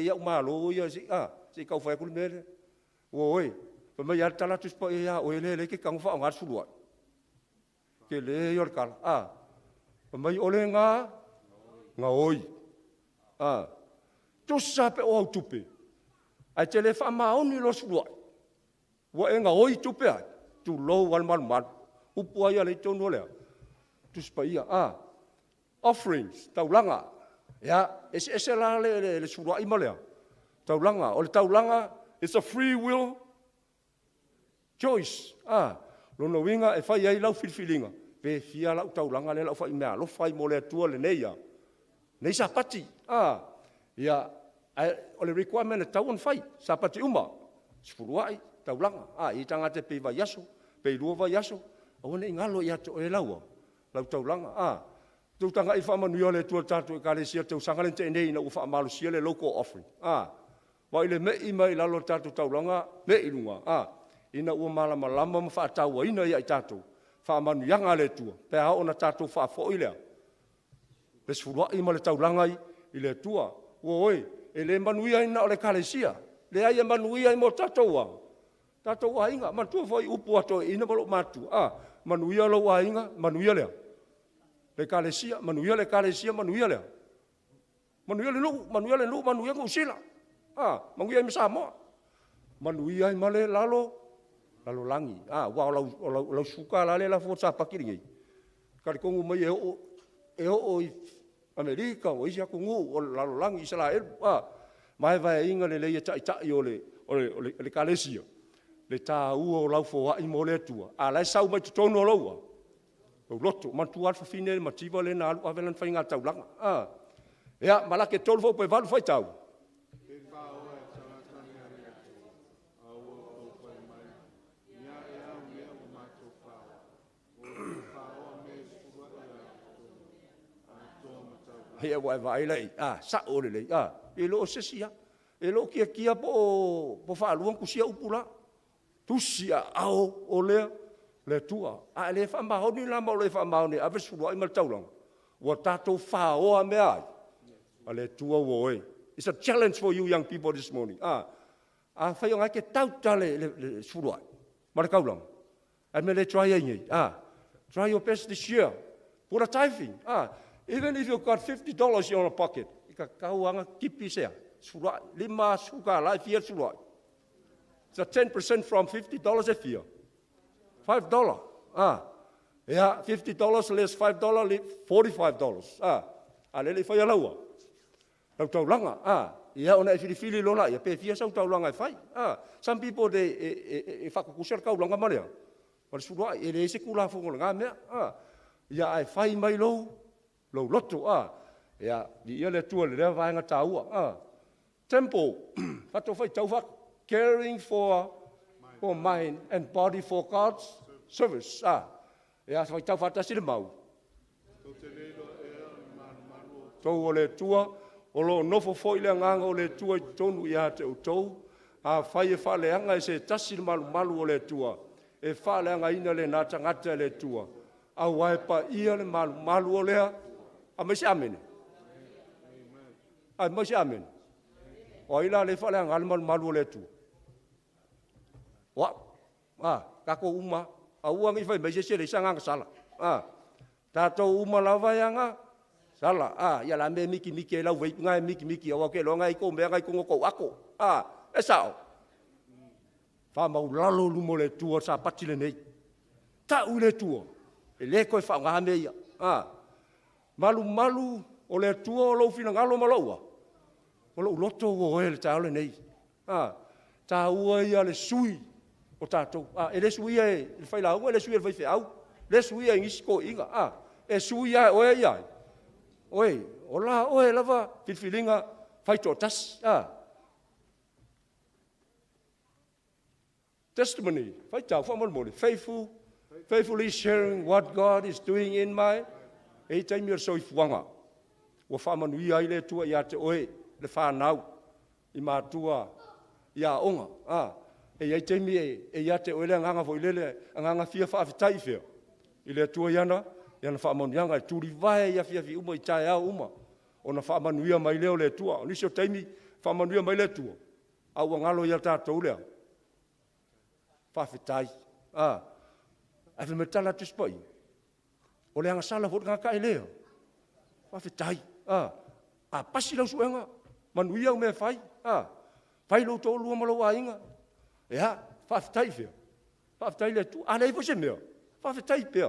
ia umalo ia si, se i kau whai kuli mele. Oi, whai mai ia tala tuspa ia, oe le ke kangu wha o ngā suruai. Ke le ior kala. Whai mai ole ngā oi. Tusa pe o au tupe. Ai te le wha maoni lo suruai. Wa e ngā oi tupe ai. Tu lo wal mal. Upua ia le tonu lea. Tuspa ia. Offerings, taulanga. Ya, ese la le suruai ma lea. Taulanga. O le taulanga, it's a free will choice. Lono winga e whai ai lau filfilinga. Pe fia lau taulanga le lau whai mea. Lo whai mo le tua le neia. Nei sa pati. Ia, o le requirement e tauan whai. Sa pati uma. Suruai, taulanga. I tanga te pe vai aso. Pe lua vai aso. O ne ingalo ia to e laua. Lau taulanga. Tu tanga i whamanuia le tua tātu e kare sia tau sangalen te nei na u whamalu sia le local offering. Wai le mei mai lalo tātu taulanga, mei lunga. Ina ua malama lama ma whaataua ina ia i tātu. Whamanuianga le tua. Pe hao na tātu whaafo i lea. Le sfurua i ma le taulanga i le tua. Oi, e le manuia ina o le kare sia. Le aia manuia i mo tātua. Tātua inga, mantua whai upu ato ina malo matu. Manuia lo wa inga, manuia lea. Le kalesia, manuia le kalesia, manuia lea. Manuia le nu, manuia ngusila. Manuia i Samoa. Manuia i male lalo lalolangi. Wa lau suka la le la fo sa pakiringi. Kari kongu mai e o i Amerika o isi aku ngu o lalolangi Israel. Mai vai inga le ia tai o le kalesia. Le tā ua o lau fo wa i mo le tua. Lai sau mai tutono laua. O loto, mantu alfa fine, mativa le na alu avelan whainga tau langa. Ea, malake tolu fo pe valu whai tau. Hea wai vai lei, sa ore lei, e lo sesia, e lo kia po whaaluang kusia upula. Tusia au o lea, le tua. Le whamahoni lama o le whamahoni, awe surua i maltaulang. Wa tātou whaoa mea ai. Le tua woe. It's a challenge for you young people this morning. Whai o ngai ke tautale le surua. Mara kaulang. Me le try ingi. Try your best this year. Put a tithing. Even if you've got $50 in your pocket, ika kauanga kipi sea. Surua. Lima suka lai fia surua. It's a 10% from $50 a year. $5. Yeah, $50 less $5, $45. Alele Failauga. Lau taulanga. Ia ona e filifili lona ia pe fia sau taulanga e fai. Some people they whakakusera kaulanga marea. But surua e le se kula fonga mea. Ia ai fai mai lo loto. Ia ia le tua le vainga taua. Temple. Fato fai tau fak. Caring for mind and body for God's service. Ia fai tau fatasi le mau. Tau o le tua, o lo nofo foi le nganga o le tua i tonu ia te utou. Fai e whaleanga e se tasi le malu o le tua. E whaleanga ina le nā tangata le tua. A waipa ia le malu o lea. A maisi amene. A maisi amene. O ila le whaleanga le malu o le tua. Kako uma, uang i whai mai se le sanga sala. Tātou uma lawa yanga, sala. Ia la me miki e lau wei ngai miki awa ke lo ngai ko mea ngai kongo kou ako. E sao. Whamau lalo lumo le tua sa pati le nei. Tau le tua. E le koe whaunga mea. Malu o le tua o lau fina ngalo malaua. O lau loto o e le tau le nei. Tāua ia le sui. O tātou, e le suia e Failauga, le suia e Faifeau, le suia e ngisi ko inga, e suia oe iai. Oe, o la oe lava, filfilinga, faito tas, Testimony, faitau, whamalmoni, faithfully sharing what God is doing in my, e taimi o soi fuanga. Wa whamanui ai le tua ia te oe, le whanau, i mātua, ia onga, e ai temi e ia te oele nganga fo ilele nganga fia fa fitai fia ile tua yana fa monianga e turi vai ia fia uma i tai au uma ona fa manuia mai leo le tua ni so temi fa manuia mai le tua au ngalo ia tātou lea fa fitai a fe metala tu spoi o le anga sala fo ngaka ile fa fitai a pasi lau suenga manuia me fai fai lo to lu malo ainga. Ja, whawhitai whia. Whawhitai le tu. Nei po se mea. Whawhitai pia.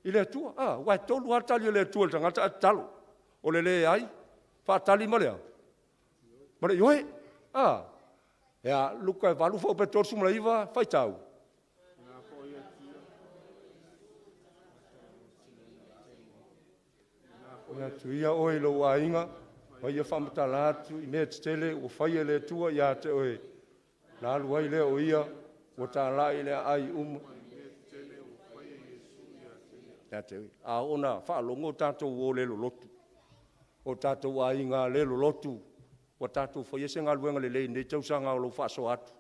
I le tu. Wai tolu hatali le tu. Tangata a talo. O le ai. Whatali malea. Mare yoe. Ja, luka e walu whau pe torsu mala iwa. Whaitau. Ia tu ia oe lo ainga. Wai ia whamatala atu. I mea tele. O whai le tua. Ia te oe. Nā luai lea o ia, o tā lai lea ai Ia te ui. Ona whaalongo tātou o lelo lotu. O tātou a inga lelo lotu. O tātou whaiese ngā luenga le lei, nei tausanga o lo whaaso atu.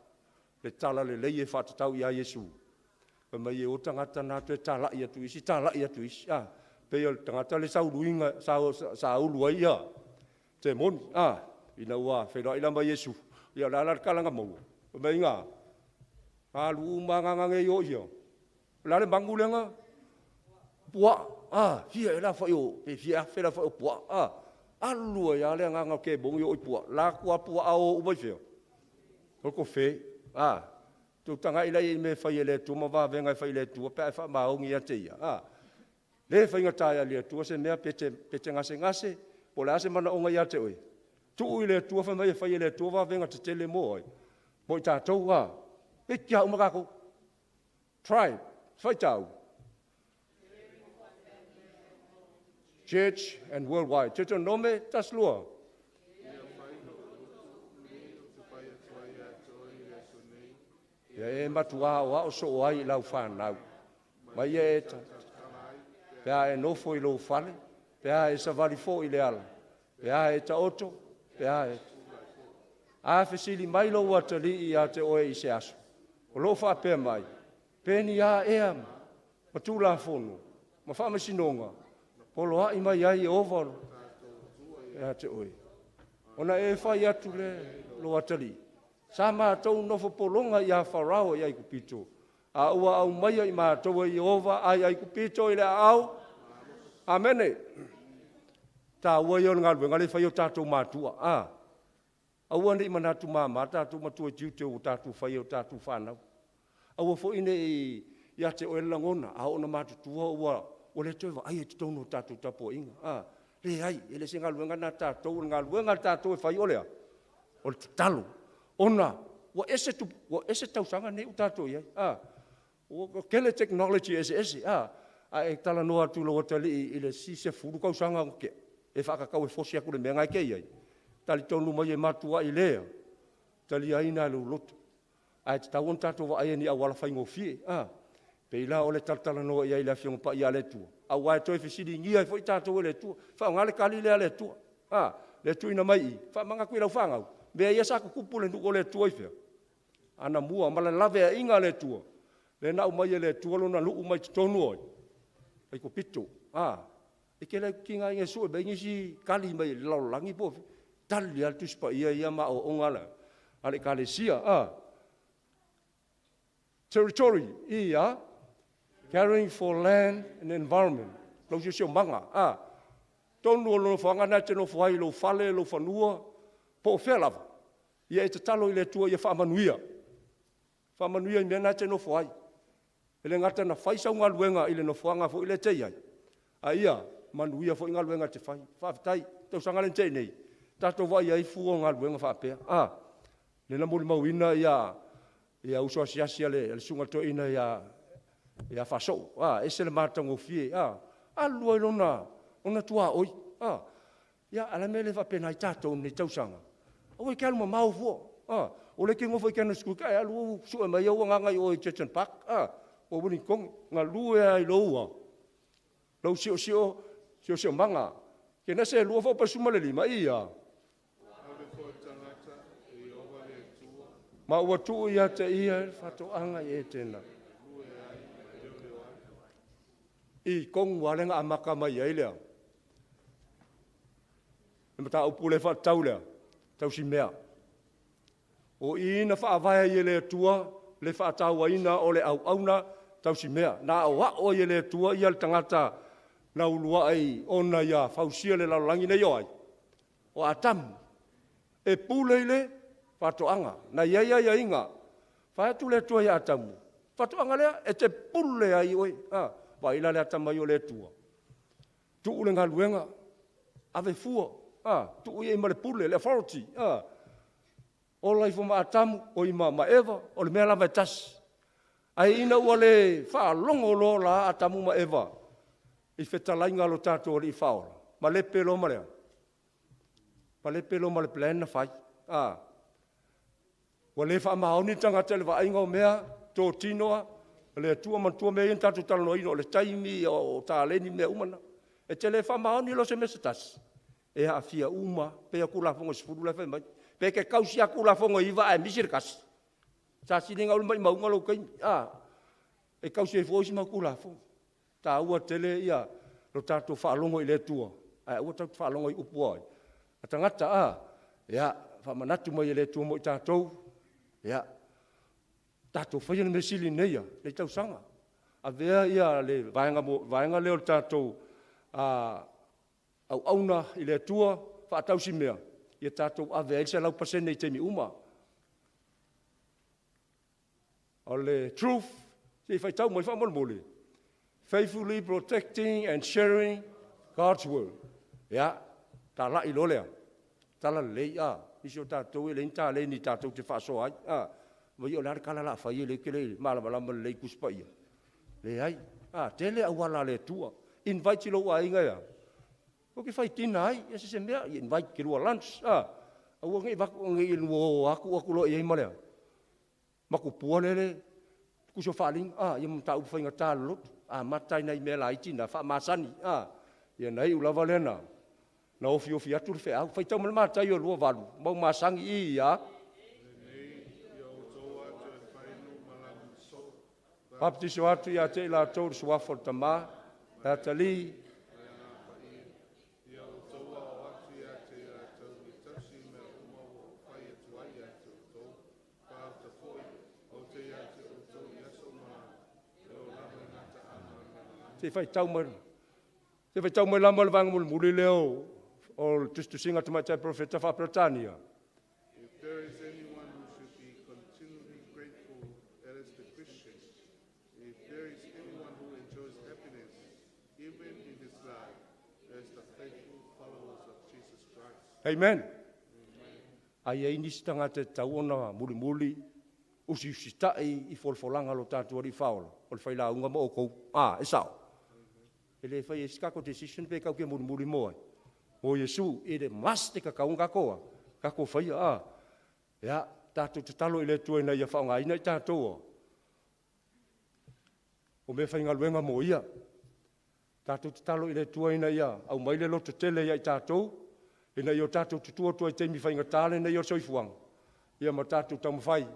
Le tala le lei e whaatatau ia Yesu. Pa mai e o tangata nātu e tā lai atu isi. Pea tangata le sau luinga, sa uluai ia. Te moni, ina ua, whenua ila mai Yesu. Ia lala kalanga maua. Mai ngā, alu umanganga i o ia. Lale mangulenga, pua, fia e la whai o, pe fia e la whai o pua, alua ia lea nganga ke bongi o i pua, la kua pua ao umai whio. Hoko whe, Tu tanga ila I me whai le tua, ma wā venga whai le tua, pēr wha maongi a te ia. Le whainga tāia le tua, se mea pete ngase, po le ase mana onga ia te oi. Tu ui le tua, whai le tua, wā venga te tele mo oi. Mo I tātou, e kia umakako. Tribe, whai tāu. Church and worldwide. Church on nome, tas lua. Ia e matua o ao so ai lau whanau. Mai e ta. Pea e nofo I lo whale. Pea e savali fo I le ala. Pea e ta oto. Pea e. A fesili mai lo watali I a te oe I se aso. O lo wha pea mai. Peni a ea ma. Matula fono. Ma wha sinonga. Polo a I mai ai ovalo. E a te oe. Ona e whai atu le lo watali. Sa mātou nofo polonga I a wharao I ai kupito. A ua au mai I mātou I ova ai kupito I le au. Amene. Tā ua I o ngalwe ngale whai o tātou mātua. A ua ni manatu māma tātou matua jiute o tātou whai o tātou whanau. A ua fo ine I a te oela ngona. A ona mātutua ua o le toewa. Ai e te tono tātou tapo inga. Le ai, ele se ngalwe ngana tātou. Ngalwe ngana tātou e whai olea. O le talo. Ona, wa ese tausanga ne utato ia. O kele technology ese. E tala noa tu lo tali I le si se furu kausanga ke. E whakakau e fosi aku le mea ngai kei ai. Tali tonu mai e matua I lea. Tali aina le uloto. Ai te tauon tato wa aia ni awala whaingo fie. Pe ila o le tala noa ia I le afiongo pa ia le tua. A wai toi fesidi ngia I fo I tato le tua. Wha ngale kali lea le tua. Le tua ina mai I. Wha manga kui lau whangau. Bea ia sa kupu le nuko le tua I fea. Ana mua, mala lave a inga le tua. Le nau mai le tua lona luu mai tonu oi. Ai ko pito. E ke le kinga inga sue, be ingisi kali mai lau langi po. Tali al tuspa ia ma o ongala. Ale kalesia. Territory, ia. Caring for land and environment. Lau sio manga. Tonu lo whangana te no whai lo fale lo whanua. Po Failauga. Ia e te talo I le tua ia whaamanuia. Whaamanuia I mena te no whai. Ele ngata na whaisau ngā luenga I le no whanga fo I le tei ai. A ia, manuia fo I ngā luenga te whai. Whaafitai, tau sangalen tei nei. Tato vai ai fuo ngā luenga whaapea. Le na muli mauina ia usua siasia le sunga to ina ia whasou. Ese le mātango fie. Alua I lona tua oi. Ia, ala mele whapena I tātou nei tausanga. O I kaluma mau fo. O le ke ngofo I kena skul kai alu sue mai au ngai o I Church and Park. O wini kong nga lue ai loua. Lau sio manga. Ke na se lua fo pa suma le lima ia. Ma ua tu ia te ia fato anga I tena. I kong walenga amaka mai ai lea. E mata upu le whatau lea. Tau si mea. O ina whaavaya I le tua, le whaataua ina o le au auna, tau si mea. Nā o I le tua I al tangata na ulua ai ona ia whausia le laulangi nei oai. O atam. E pule le whatoanga. Na ia inga. Whaatu le tua I atamu. Whatoanga lea e te pule ai oi. Wa ila le atamai o le tua. Tu ule ngā luenga. Ave fua. Tu ia ima le pule, le authority. O lai fo maatamu, o ima maeva, o le mea lava e tasi. Ai ina ua le whaalongo lo la atamu maeva. I whetalai ngā lo tātou o le I whaora. Ma le pelo ma lea. Ma le pelo ma le plan na whai. Wa le whaamaoni tangata le whainga o mea, tō tinoa, le tua mantua mea in tātou talano ino, le taimi o tāleni mea umana. E te le whaamaoni lo se mesa tasi. E a fia uma, pe a kula fongo sifuru le whai mai. Pe ke kausi a kula fongo iwa e misir kasi. Sa sininga ulu mai maunga lo kai. E kausi e fōsi ma kula fongo. Tā ua tele ia, lo tātou whaalongo I le tua. Ua tātou whaalongo I upu ai. A tangata ia, whamanatu mai le tua mo I tātou. Ia, tātou whaiana me sili neia, le tau sanga. A vea ia le vaenga leo tātou au auna I le tua, whaatau si mea. Ia tātou a vea ilse lau pasene I te mi uma. O le truth, se fai tau mai whamon mole. Faithfully protecting and sharing God's word. Ya, ta la ilo lea. Ta la lei a. Isi o tātou e le inta le ni tātou te whaaso ai. Vai o lare kala la whai le kele. Malama le kuspa ia. Le ai. Tele awala le tua. Invite lo a inga ia. O ke whai tina ai. Ia se mea. Invite ke rua lunch. Aua ngai waku ngai iluo aku lo ia imalea. Maku pua lele. Kuso whaling. Ia mta upa whainga tālot. Matai nei me la itina. Wha masani. Ia nei ulawa lena. Na ofi atu le whea. Whai tau malama tai o lua walu. Mau masangi i ia. Baptiso atu ia te la tau suafo tama. La tali. Te whai tau mai. Te whai tau mai lama le vanga muli leo. O tustu singa te mai tai profeta whapratania. If there is anyone who should be continually grateful, that is the Christian. If there is anyone who enjoys happiness, even in his life, that's the faithful followers of Jesus Christ. Amen. Ai ai nisi tanga te tauona muli. Usi tae I folfolanga lo tātua ri whaola. O le Failauga mo o kou. E sao. E le whai e skako decision pe kau ke muli moa. O Yesu e le mas te kakaunga koa. Kako whai Ia, tātou te talo I le tua ina ia whaonga ina I tātou. O me whai ngaluenga mo ia. Tātou te talo I le tua ina ia. Au maile lo te tele ia I tātou. Ina ia tātou te tua I teimi whai ngatale ina ia soifuang. Ia ma tātou tamu whai.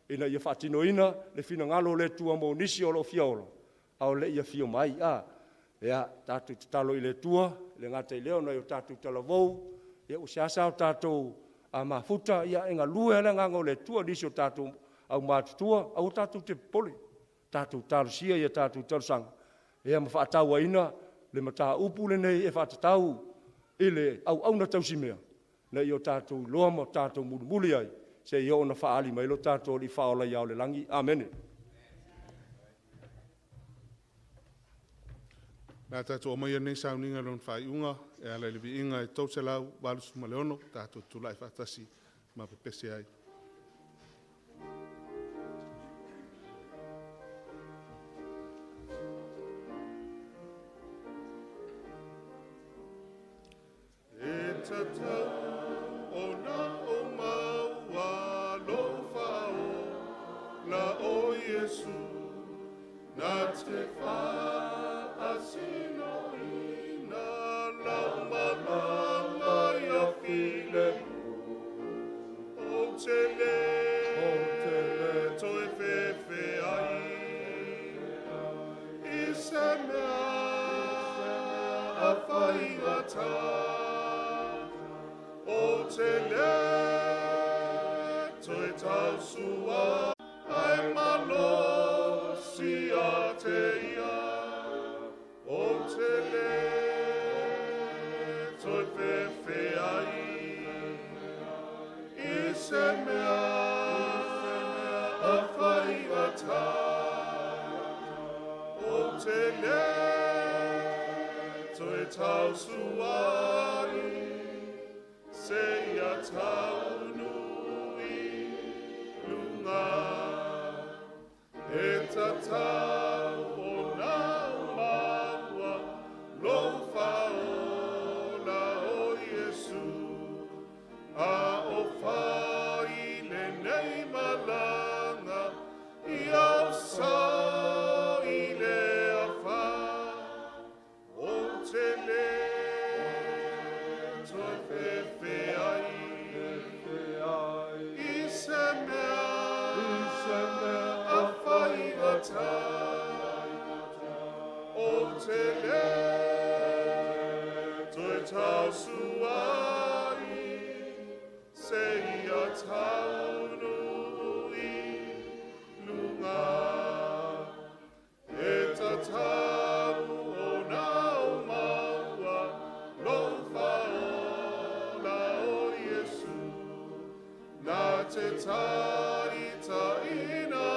Ina ia whaatino ina, le whina ngalo le tua mo nisi o lo fiaolo. Au le ia fio mai, Ia, tātou te talo I le tua, le ngata I leo, na ia tātou tala vou, ia usiasa o tātou a mafuta, ia enga lue le ngango le tua, nisi o tātou au mātutua, au tātou te pole. Tātou talo sia, ia tātou talo sanga. Ia ma whaataua ina, le mata upu le nei, e whaatatau, ile au na tausimea. Na ia tātou loa mo tātou muli ai. Se yo na faali mai lo tātou li whaola iau le langi. Amen. Nā tātou o mai anei Sauniga lon whaiunga, e ala le viinga e tau se lau, walus maleono, tātou tulai whaatasi, ma pepese ai. E tatau o na o maua lo whao, la o Yesu, na te whaasino ina laumama ia while o te le toi whewhe ai I se mea a whaingata o te le toi tau sua ai malo si a te ia o te le toi whewhe ai I se mea a whaingata o te le toi tau suai se ia tau nui lunga e tatau o nā maua lo whaola o Yesu a o whai le nei malanga I au sa I le a wha o te le toi whewhe ai I se mea a whaingata o te le toi tau suai se ia tau nui lunga e tatau o nau maua lo whaola o Yesu na te taita ina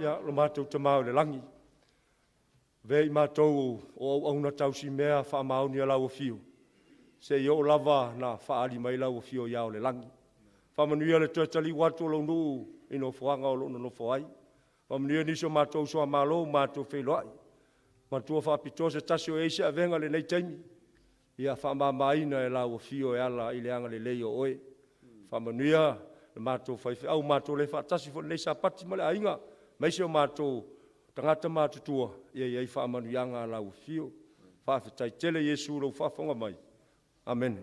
Ia lo mātou te mau le langi. Vei mātou o au na tau si mea wha mauni a lau o fio. Se i o lava na whaali mai lau o fio iao le langi. Whamanuia le tuatali watu o lau nuu ino fuanga o luna no fuai. Whamanuia niso mātou soa mālo mātou Failauga. Mātua whapito se tasi o eise a venga le nei taimi. Ia whamamaina e lau o fio e ala i le anga le lei o oe. Whamanuia le mātou whaife au mātou le whatasi fo nei sa pati male ainga. Maise o mātou tangata mātutua ia iai whaamanuianga lau o fio. Whawhetai tele Yesu lau whafonga mai. Amen.